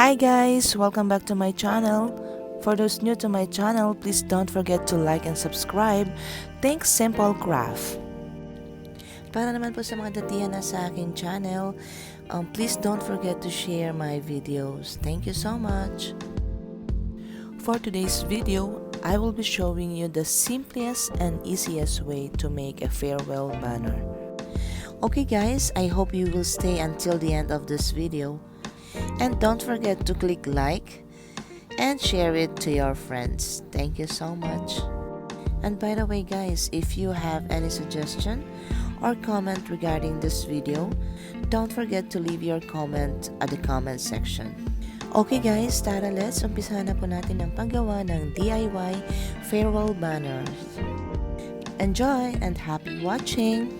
Hi guys! Welcome back to my channel. For those new to my channel, please don't forget to like and subscribe. Thanks Simple Craft. Para naman po sa mga datihan na sa akin channel, please don't forget to share my videos. Thank you so much. For today's video, I will be showing you the simplest and easiest way to make a farewell banner. Okay guys, I hope you will stay until the end of this video. And don't forget to click like and share it to your friends. Thank you so much. And by the way guys, if you have any suggestion or comment regarding this video, don't forget to leave your comment at the comment section. Okay guys, tara let's umpisa na po natin ang paggawa ng DIY farewell banners. Enjoy and happy watching!